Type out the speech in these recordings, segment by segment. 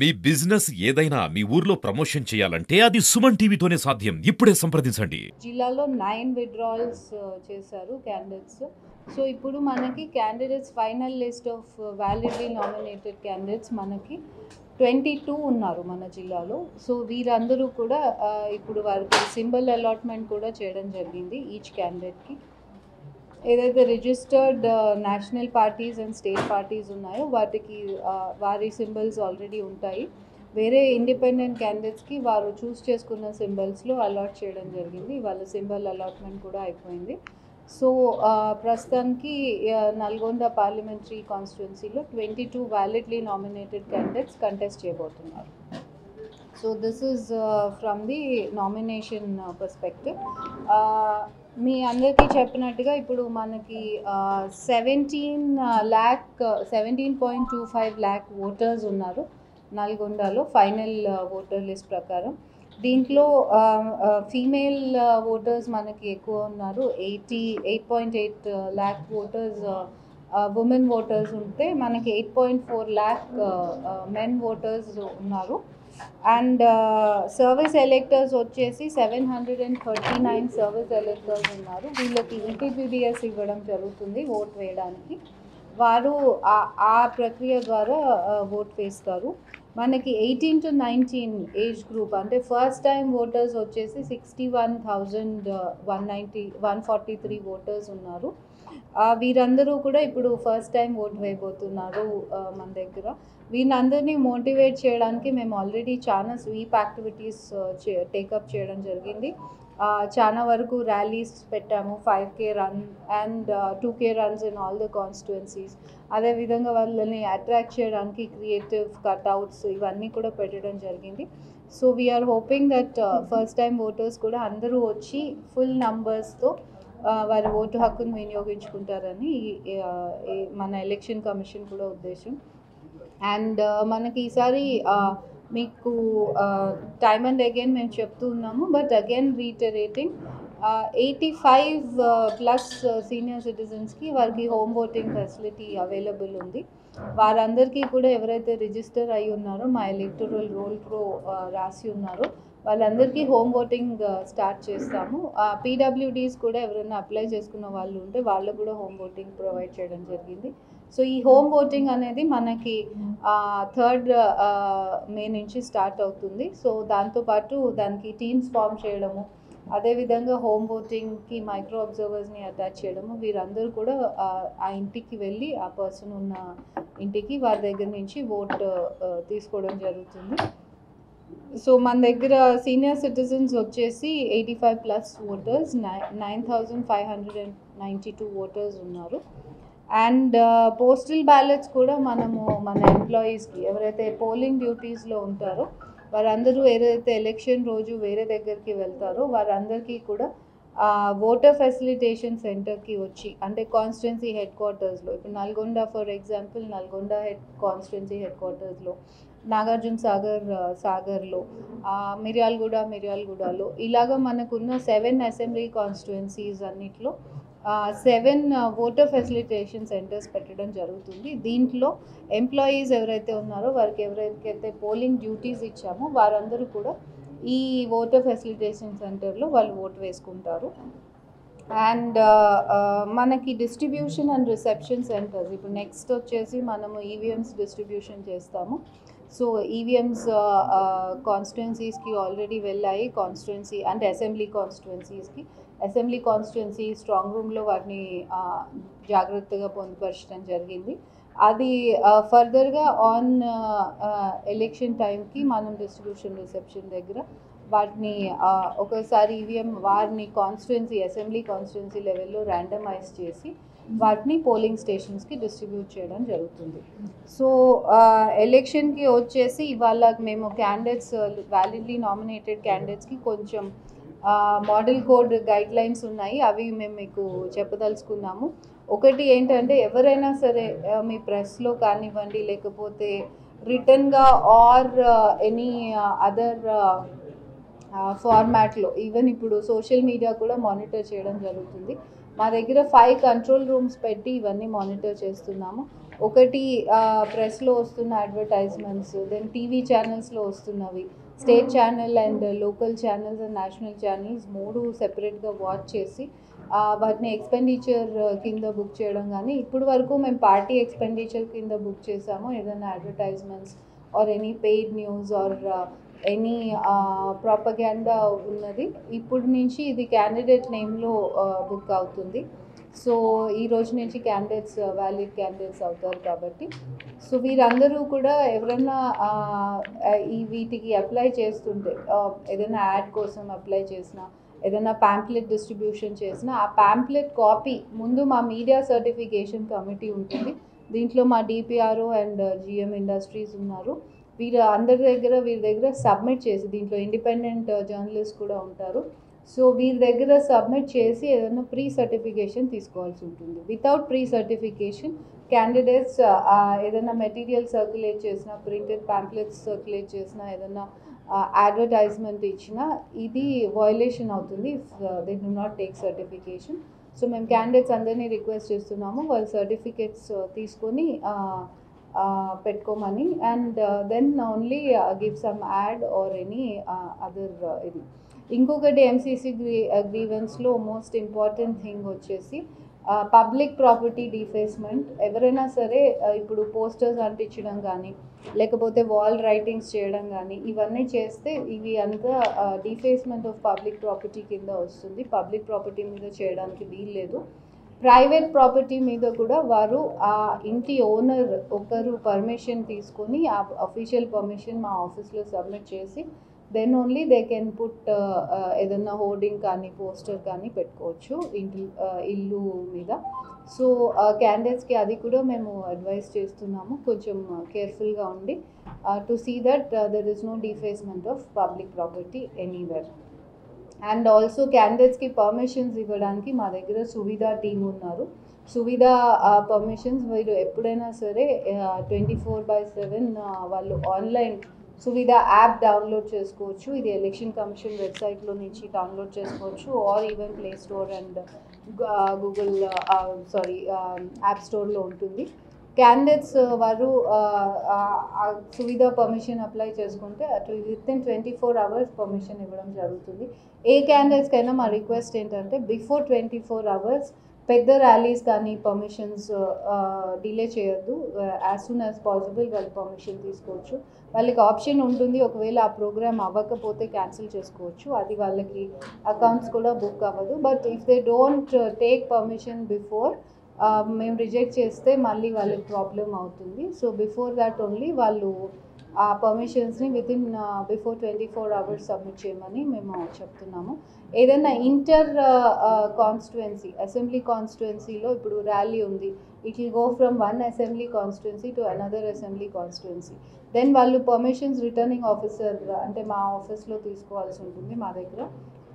మీ business ఏదైనా మీ ఊర్లో promotion చేయాలంటే అది సుమన్ టీవీతోనే సాధ్యం. ఇప్పుడే సంప్రదించండి. జిల్లాలో 9 విత్డ్రాల్స్ చేశారు క్యాండిడేట్స్. సో ఇప్పుడు మనకి candidates final list of validly nominated candidates మనకి 22 ఉన్నారు మన జిల్లాలో. సో వీరందరూ కూడా ఇప్పుడు వారికి సింబల్ అలాట్మెంట్ కూడా చేయడం జరిగింది ఈచ్ క్యాండిడేట్కి. ఏదైతే registered national parties and state parties ఉన్నాయో వాటికి వారి సింబల్స్ ఆల్రెడీ ఉంటాయి. వేరే ఇండిపెండెంట్ క్యాండిడేట్స్కి వారు చూస్ చేసుకున్న సింబల్స్లో అలాట్ చేయడం జరిగింది. వాళ్ళ సింబల్ అలాట్మెంట్ కూడా అయిపోయింది. సో ప్రస్తుతానికి నల్గొండ పార్లమెంటరీ కాన్స్టిట్యున్సీలో 22 వ్యాలిడ్లీ నామినేటెడ్ క్యాండిడేట్స్ కంటెస్ట్ చేయబోతున్నారు. So this is from the nomination perspective. మీ అందరికీ చెప్పినట్టుగా ఇప్పుడు మనకి 17.25 lakh ఓటర్స్ ఉన్నారు నల్గొండలో ఫైనల్ ఓటర్ లిస్ట్ ప్రకారం. దీంట్లో ఫీమేల్ ఓటర్స్ మనకి ఎక్కువ ఉన్నారు. 8.8 lakh ఓటర్స్ ఉమెన్ ఓటర్స్ ఉంటే మనకి 8.4 lakh మెన్ ఓటర్స్ ఉన్నారు. అండ్ సర్వీస్ ఎలెక్టర్స్ వచ్చేసి 739 సర్వీస్ ఎలెక్టర్స్ ఉన్నారు. వీళ్ళకి ఈపీపీబీఎస్ ఇవ్వడం జరుగుతుంది ఓట్ వేయడానికి. వారు ఆ ప్రక్రియ ద్వారా ఓట్ వేస్తారు. మనకి 18 to 19 ఏజ్ గ్రూప్ అంటే ఫస్ట్ టైం ఓటర్స్ వచ్చేసి 61,143 ఓటర్స్ ఉన్నారు. వీరందరూ కూడా ఇప్పుడు ఫస్ట్ టైం ఓట్ వేయబోతున్నారు మన దగ్గర. వీళ్ళందరినీ మోటివేట్ చేయడానికి మేము ఆల్రెడీ చాలా స్వీప్ యాక్టివిటీస్ టేకప్ చేయడం జరిగింది. చాలా వరకు ర్యాలీస్ పెట్టాము, 5K run and 2K runs in all the constituencies. అదేవిధంగా వాళ్ళని అట్రాక్ట్ చేయడానికి క్రియేటివ్ కట్అవుట్స్ ఇవన్నీ కూడా పెట్టడం జరిగింది. So we are hoping that first time voters కూడా అందరూ వచ్చి ఫుల్ నంబర్స్తో వారి ఓటు హక్కును వినియోగించుకుంటారని మన ఎలక్షన్ కమిషన్ కూడా ఉద్దేశం. అండ్ మనకి ఈసారి మీకు టైమ్ అండ్ అగైన్ మేము చెప్తూ ఉన్నాము, బట్ అగైన్ రీటరేటింగ్ 85+ సీనియర్ సిటిజన్స్కి వారికి హోమ్ ఓటింగ్ ఫెసిలిటీ అవైలబుల్ ఉంది. వారందరికీ కూడా ఎవరైతే రిజిస్టర్ అయి ఉన్నారో మా ఎలక్టరల్ రోల్ ప్రో రాసి ఉన్నారో వాళ్ళందరికీ హోమ్ ఓటింగ్ స్టార్ట్ చేస్తాము. పీడబ్ల్యూడీస్ కూడా ఎవరైనా అప్లై చేసుకున్న వాళ్ళు ఉంటే వాళ్ళకు కూడా హోమ్ ఓటింగ్ ప్రొవైడ్ చేయడం జరిగింది. సో ఈ హోమ్ ఓటింగ్ అనేది మనకి 3rd మే నుంచి స్టార్ట్ అవుతుంది. సో దాంతోపాటు దానికి టీమ్స్ ఫామ్ చేయడము, అదేవిధంగా హోమ్ ఓటింగ్కి మైక్రో అబ్జర్వర్స్ని అటాచ్ చేయడము, వీరందరూ కూడా ఆ ఇంటికి వెళ్ళి ఆ పర్సన్ ఉన్న ఇంటికి వారి దగ్గర నుంచి ఓట్ తీసుకోవడం జరుగుతుంది. సో మన దగ్గర సీనియర్ సిటిజన్స్ వచ్చేసి 85+ ఓటర్స్, 9,592 ఓటర్స్ ఉన్నారు. అండ్ పోస్టల్ బ్యాలెట్స్ కూడా మనము మన ఎంప్లాయీస్కి ఎవరైతే పోలింగ్ డ్యూటీస్లో ఉంటారో వారందరూ ఏదైతే ఎలక్షన్ రోజు వేరే దగ్గరికి వెళ్తారో వారందరికీ కూడా ఓటర్ ఫెసిలిటేషన్ సెంటర్కి వచ్చి అంటే కాన్స్టిట్యున్సీ హెడ్ క్వార్టర్స్లో, ఇప్పుడు Nalgonda for example Nalgonda constituency head క్వార్టర్స్లో, నాగార్జున సాగర్లో, మిర్యాలగూడలో ఇలాగ మనకున్న 7 అసెంబ్లీ కాన్స్టిట్యుయెన్సీస్ అన్నిట్లో 7 ఓటర్ ఫెసిలిటేషన్ సెంటర్స్ పెట్టడం జరుగుతుంది. దీంట్లో ఎంప్లాయీస్ ఎవరైతే ఉన్నారో వారికి ఎవరికైతే పోలింగ్ డ్యూటీస్ ఇచ్చామో వారందరూ కూడా ఈ ఓటర్ ఫెసిలిటేషన్ సెంటర్లో వాళ్ళు ఓటు వేసుకుంటారు. అండ్ మనకి డిస్ట్రిబ్యూషన్ అండ్ రిసెప్షన్ సెంటర్స్ ఇప్పుడు నెక్స్ట్ వచ్చేసి మనము ఈవీఎంస్ డిస్ట్రిబ్యూషన్ చేస్తాము. సో ఈవీఎంస్ కాన్స్టిట్యుయెన్సీస్కి ఆల్రెడీ వెళ్ళాయి. కాన్స్టిట్యుయెన్సీ అంటే అసెంబ్లీ కాన్స్టిట్యుయెన్సీ స్ట్రాంగ్ రూమ్లో వాటిని జాగ్రత్తగా పొందుపరచడం జరిగింది. అది ఫర్దర్గా ఆన్ ఎలక్షన్ టైంకి మనం డిస్ట్రిబ్యూషన్ రిసెప్షన్ దగ్గర వాటిని ఒకసారి ఈవీఎం వారిని అసెంబ్లీ కాన్స్టిట్యుయెన్సీ లెవెల్లో ర్యాండమైజ్ చేసి వాటిని పోలింగ్ స్టేషన్స్కి డిస్ట్రిబ్యూట్ చేయడం జరుగుతుంది. సో ఎలక్షన్కి వచ్చేసి ఇవాళ మేము క్యాండిడేట్స్ వ్యాలిడ్లీ నామినేటెడ్ క్యాండిడేట్స్కి కొంచెం మోడల్ కోడ్ గైడ్లైన్స్ ఉన్నాయి, అవి మేము మీకు చెప్పదలుచుకున్నాము. ఒకటి ఏంటంటే ఎవరైనా సరే మీ ప్రెస్లో కానివ్వండి లేకపోతే రిటర్న్గా ఆర్ ఎనీ అదర్ ఫార్మాట్లో ఈవెన్ ఇప్పుడు సోషల్ మీడియా కూడా మానిటర్ చేయడం జరుగుతుంది. మా దగ్గర 5 కంట్రోల్ రూమ్స్ పెట్టి ఇవన్నీ మానిటర్ చేస్తున్నాము. ఒకటి ప్రెస్లో వస్తున్న అడ్వర్టైజ్మెంట్స్, దెన్ టీవీ ఛానల్స్లో వస్తున్నవి, state channel and local channels and national channels 3 సెపరేట్గా వాచ్ చేసి వాటిని ఎక్స్పెండిచర్ కింద బుక్ చేయడం. కానీ ఇప్పుడు వరకు మేము పార్టీ ఎక్స్పెండిచర్ కింద బుక్ చేసాము. ఏదైనా advertisements or any paid news or any propaganda ఉన్నది, ఇప్పుడు నుంచి ఇది క్యాండిడేట్ నేమ్లో బుక్ అవుతుంది. సో ఈ రోజు నుంచి క్యాండిడేట్స్ వ్యాలిడ్ క్యాండిడేట్స్ అవుతారు కాబట్టి, సో వీరందరూ కూడా ఎవరైనా వీటికి అప్లై చేస్తుంటే, ఏదైనా యాడ్ కోసం అప్లై చేసినా, ఏదైనా ప్యాంప్లెట్ డిస్ట్రిబ్యూషన్ చేసినా, ఆ ప్యాంప్లెట్ కాపీ ముందు మా మీడియా సర్టిఫికేషన్ కమిటీ ఉంటుంది. దీంట్లో మా డిపిఆర్ఓ అండ్ జిఎం ఇండస్ట్రీస్ ఉన్నారు. వీరి దగ్గర సబ్మిట్ చేసి, దీంట్లో ఇండిపెండెంట్ జర్నలిస్ట్ కూడా ఉంటారు. సో వీరి దగ్గర సబ్మిట్ చేసి ఏదైనా ప్రీ సర్టిఫికేషన్ తీసుకోవాల్సి ఉంటుంది. వితౌట్ ప్రీ సర్టిఫికేషన్ క్యాండిడేట్స్ ఏదైనా మెటీరియల్ సర్క్యులేట్ చేసినా, ప్రింటెడ్ ప్యాంప్లెట్స్ సర్క్యులేట్ చేసినా, ఏదైనా అడ్వర్టైజ్మెంట్ ఇచ్చినా ఇది వయలేషన్ అవుతుంది if they do not take certification. So మేము క్యాండిడేట్స్ అందరినీ రిక్వెస్ట్ చేస్తున్నాము వాళ్ళ సర్టిఫికేట్స్ తీసుకొని పెట్టుకోమని, and then only give some ad or any other ఇది. ఇంకొకటి ఎంసీసీ గ్రీవెన్స్లో మోస్ట్ ఇంపార్టెంట్ థింగ్ వచ్చేసి పబ్లిక్ ప్రాపర్టీ డిఫేస్మెంట్. ఎవరైనా సరే ఇప్పుడు పోస్టర్స్ అంటించడం కానీ, లేకపోతే వాల్ రైటింగ్స్ చేయడం కానీ, ఇవన్నీ చేస్తే ఇవి అంతా డిఫేస్మెంట్ ఆఫ్ పబ్లిక్ ప్రాపర్టీ కింద వస్తుంది. పబ్లిక్ ప్రాపర్టీ మీద చేయడానికి వీల్లేదు. ప్రైవేట్ ప్రాపర్టీ మీద కూడా వారు ఆ ఇంటి ఓనర్ ఒకరు పర్మిషన్ తీసుకొని ఆ అఫీషియల్ పర్మిషన్ మా ఆఫీస్లో సబ్మిట్ చేసి then only they can put ఏదన్నా హోర్డింగ్ కానీ పోస్టర్ కానీ పెట్టుకోవచ్చు ఇల్లు మీద. సో క్యాండిడేట్స్కి అది కూడా మేము అడ్వైస్ చేస్తున్నాము, కొంచెం కేర్ఫుల్గా ఉండి to see that there is no defacement of public property anywhere. And also క్యాండిడేట్స్కి పర్మిషన్స్ ఇవ్వడానికి మా దగ్గర సువిధా టీం ఉన్నారు. సువిధా పర్మిషన్స్ వీరు ఎప్పుడైనా సరే 24/7 వాళ్ళు ఆన్లైన్ సువిధా యాప్ డౌన్లోడ్ చేసుకోవచ్చు. ఇది ఎలక్షన్ కమిషన్ వెబ్సైట్లో నుంచి డౌన్లోడ్ చేసుకోవచ్చు, or even play store and Google app స్టోర్లో ఉంటుంది. క్యాండిడేట్స్ వారు సువిధా పర్మిషన్ అప్లై చేసుకుంటే వితిన్ 24 hours పర్మిషన్ ఇవ్వడం జరుగుతుంది. ఏ క్యాండిడేట్స్కైనా మా రిక్వెస్ట్ ఏంటంటే బిఫోర్ 24 hours పెద్ద ర్యాలీస్ కానీ పర్మిషన్స్ డిలే చేయొద్దు. యాజ్ సూన్ యాజ్ పాసిబుల్ వాళ్ళు పర్మిషన్ తీసుకోవచ్చు. వాళ్ళకి ఆప్షన్ ఉంటుంది, ఒకవేళ ఆ ప్రోగ్రామ్ అవ్వకపోతే క్యాన్సిల్ చేసుకోవచ్చు. అది వాళ్ళకి అకౌంట్స్ కూడా బుక్ అవ్వదు. But if they don't take permission before, మేము రిజెక్ట్ చేస్తే మళ్ళీ వాళ్ళకి ప్రాబ్లం అవుతుంది. సో బిఫోర్ దాట్ ఓన్లీ వాళ్ళు ఆ పర్మిషన్స్ని బిఫోర్ 24 hours సబ్మిట్ చేయమని మేము చెప్తున్నాము. ఏదైనా ఇంటర్ కాన్స్టిట్యుయెన్సీ, అసెంబ్లీ కాన్స్టిట్యుయెన్సీలో ఇప్పుడు ర్యాలీ ఉంది, it will go from one assembly constituency to another assembly constituency. Then వాళ్ళు పర్మిషన్స్ రిటర్నింగ్ ఆఫీసర్ అంటే మా ఆఫీస్లో తీసుకోవాల్సి ఉంటుంది మా దగ్గర.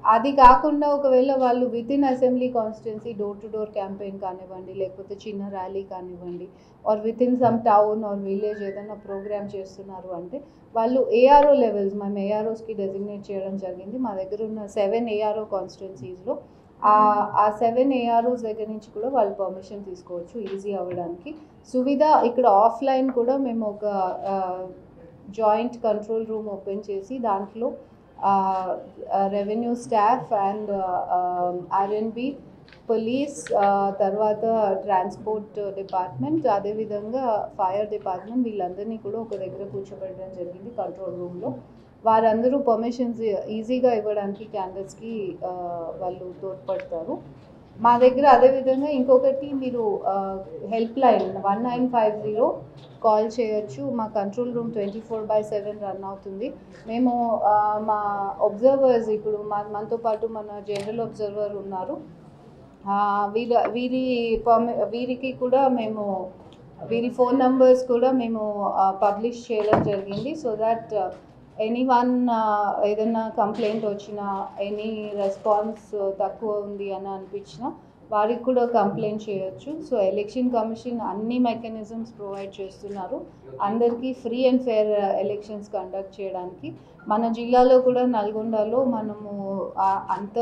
అది కాకుండా ఒకవేళ వాళ్ళు within assembly constituency door to door campaign కానివ్వండి, లేకపోతే చిన్న ర్యాలీ కానివ్వండి, or within some town or village ఏదైనా ప్రోగ్రామ్ చేస్తున్నారు అంటే వాళ్ళు ఏఆర్ఓ లెవెల్స్, మేము ఏఆర్ఓస్కి డెసిగ్నేట్ చేయడం జరిగింది. మా దగ్గర ఉన్న 7 ఏఆర్ఓ కాన్స్టిట్యుయెన్సీస్లో ఆ 7 ఏఆర్ఓస్ దగ్గర నుంచి కూడా వాళ్ళు పర్మిషన్ తీసుకోవచ్చు ఈజీ అవ్వడానికి. సువిధ ఇక్కడ ఆఫ్లైన్ కూడా మేము ఒక జాయింట్ కంట్రోల్ రూమ్ ఓపెన్ చేసి దాంట్లో revenue staff and RNB, police, తర్వాత ట్రాన్స్పోర్ట్ డిపార్ట్మెంట్, అదేవిధంగా ఫైర్ డిపార్ట్మెంట్, వీళ్ళందరినీ కూడా ఒక దగ్గర కూర్చోబెట్టడం జరిగింది కంట్రోల్ రూమ్లో. వారందరూ పర్మిషన్స్ ఈజీగా ఇవ్వడానికి క్యాండిడేట్స్కి వాళ్ళు తోడ్పడతారు మా దగ్గర. అదేవిధంగా ఇంకొకటి, మీరు హెల్ప్ లైన్ 1950 కాల్ చేయొచ్చు. మా కంట్రోల్ రూమ్ 24/7 రన్ అవుతుంది. మేము మా అబ్జర్వర్స్, ఇప్పుడు మనతో పాటు మన జనరల్ అబ్జర్వర్ ఉన్నారు, వీరికి కూడా మేము వీరి ఫోన్ నంబర్స్ కూడా మేము పబ్లిష్ చేయడం జరిగింది. సో దట్ ఎనీవన్ ఏదైనా కంప్లైంట్ వచ్చినా, ఎనీ రెస్పాన్స్ తక్కువ ఉంది అని అనిపించినా వారికి కూడా కంప్లైంట్ చేయొచ్చు. సో ఎలక్షన్ కమిషన్ అన్ని మెకానిజమ్స్ ప్రొవైడ్ చేస్తున్నారు అందరికీ free and fair elections conduct చేయడానికి. మన జిల్లాలో కూడా నల్గొండలో మనము అంత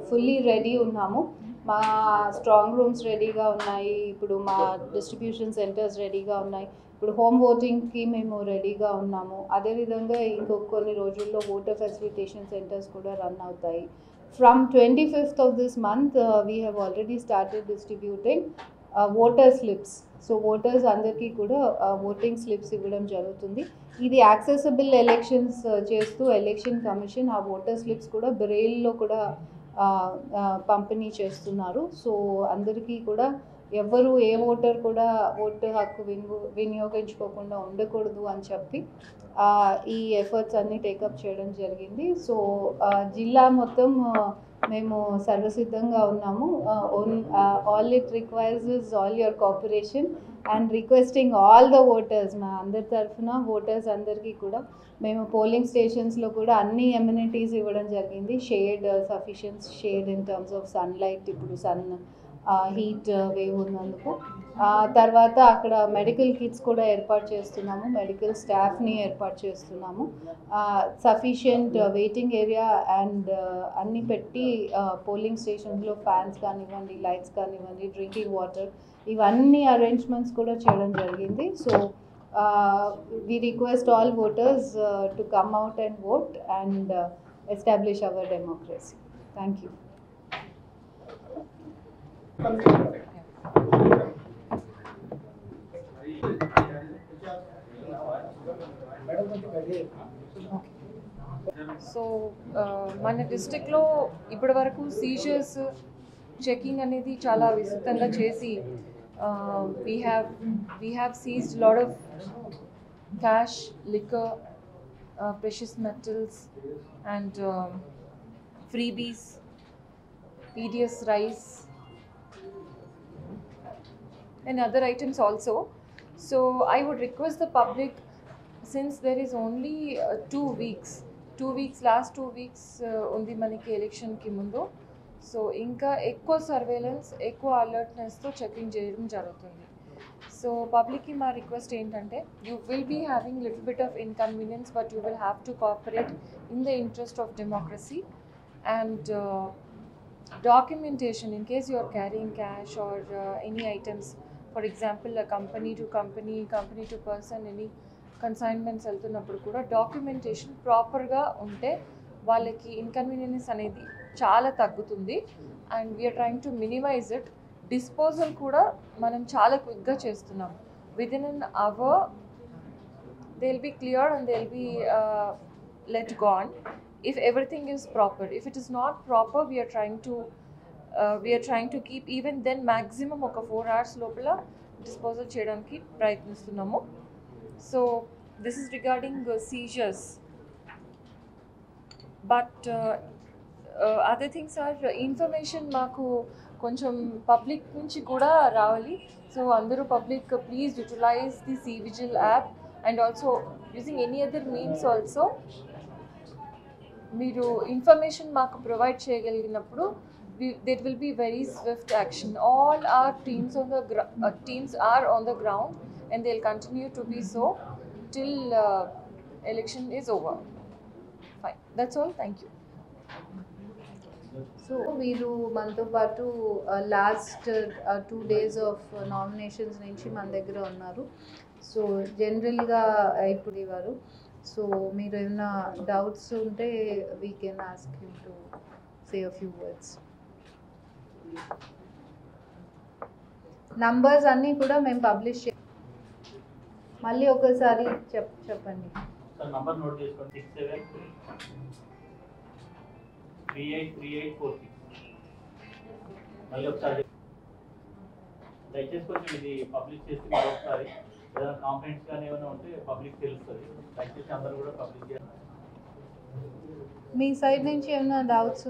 ఫుల్లీ రెడీ ఉన్నాము. మా స్ట్రాంగ్ రూమ్స్ రెడీగా ఉన్నాయి, ఇప్పుడు మా డిస్ట్రిబ్యూషన్ సెంటర్స్ రెడీగా ఉన్నాయి, ఇప్పుడు హోమ్ ఓటింగ్కి మేము రెడీగా ఉన్నాము. అదేవిధంగా ఇంకొక కొన్ని రోజుల్లో ఓటర్ ఫెసిలిటేషన్ సెంటర్స్ కూడా రన్ అవుతాయి. From 25th of this month we have already started distributing voter slips. So voters అందరికీ కూడా ఓటింగ్ స్లిప్స్ ఇవ్వడం జరుగుతుంది. ఇది యాక్సెసిబుల్ ఎలక్షన్స్ చేస్తూ ఎలక్షన్ కమిషన్ ఆ ఓటర్ స్లిప్స్ కూడా బ్రెయిల్లో కూడా పంపిణీ చేస్తున్నారు. సో అందరికీ కూడా ఎవరు ఏ ఓటర్ కూడా ఓటు హక్కు వినియోగించుకోకుండా ఉండకూడదు అని చెప్పి ఈ ఎఫర్ట్స్ అన్నీ టేకప్ చేయడం జరిగింది. సో జిల్లా మొత్తం మేము సర్వసిద్ధంగా ఉన్నాము. All it requires is all your cooperation and requesting all the voters, మా అందరి తరఫున ఓటర్స్ అందరికీ కూడా మేము పోలింగ్ స్టేషన్స్లో కూడా అన్ని ఎమ్యూనిటీస్ ఇవ్వడం జరిగింది. Shade, sufficient shade in terms of sunlight, ఇప్పుడు సన్ హీట్ వేవ్ ఉన్నందుకు. తర్వాత అక్కడ మెడికల్ కిట్స్ కూడా ఏర్పాటు చేస్తున్నాము, మెడికల్ స్టాఫ్ని ఏర్పాటు చేస్తున్నాము, సఫిషియెంట్ వెయిటింగ్ ఏరియా అండ్ అన్నీ పెట్టి పోలింగ్ స్టేషన్స్లో ఫ్యాన్స్ కానివ్వండి, లైట్స్ కానివ్వండి, డ్రింకింగ్ వాటర్, ఇవన్నీ అరేంజ్మెంట్స్ కూడా చేయడం జరిగింది. So we request all voters to come out and vote and establish our democracy. Thank you. So మన డిస్ట్రిక్ట్లో ఇప్పటి వరకు సీజర్స్ చెకింగ్ అనేది చాలా విస్తృతంగా చేసి we have seized a lot of cash, liquor, precious metals and freebies, PDS rice and other items also. So I would request the public, since there is only 2 weeks, last 2 weeks undi maniki election ki mundu, so ఇంకా ఎక్కువ surveillance, ఎక్కువ అలర్ట్నెస్తో checking చేయడం జరుగుతుంది. So పబ్లిక్కి మా request ఏంటంటే, you will be having little bit of inconvenience, but you will have to cooperate in the interest of democracy and documentation in case you are carrying cash or any items. For example, a company to company, company to person, any consignments వెళ్తున్నప్పుడు కూడా documentation ప్రాపర్గా ఉంటే వాళ్ళకి inconvenience అనేది చాలా తగ్గుతుంది. And we are trying to minimise it. Disposal కూడా మనం చాలా క్విక్గా చేస్తున్నాం. Within an hour they will be cleared and they will be let gone if everything is proper. If it is not proper, we are trying to keep even then maximum oka 4 hours lopala disposal cheyadaniki prayatnistunnamo. So this is regarding seizures, but other things are information maaku koncham public nunchi kuda ravali. So andaru public please utilize the C-Vigil app and also using any other means also మీరు information మాకు provide చేయగలిగినప్పుడు there will be very swift action. All our teams are on the ground and they'll continue to be so till election is over. Fine, that's all. Thank you. So వీరు మనతో పాటు last 2 days of nominations నుంచి మన దగ్గర ఉన్నారు. So జనరల్గా ఇప్పుడు వారు, సో మీరు ఏమైనా డౌట్స్ ఉంటే we can ask you to say a few words. Numbers అన్నీ కూడా మేము పబ్లిష్ మళ్ళీ ఒకసారి చెప్పండి. నంబర్ నోట్ చేసుకోండి. 67383846. మళ్ళీ ఒకసారి దయచేసి కొంచెం ఇది పబ్లిష్ చేసి మరొకసారి ఏదైనా కాంప్లైంట్స్ కానీ ఏమైనా ఉంటే పబ్లిక్ తెలుస్తుంది. దయచేసి అందరూ కూడా పబ్లిక్ చేయాలి. మీ సైడ్ నుంచి ఏమైనా డౌట్స్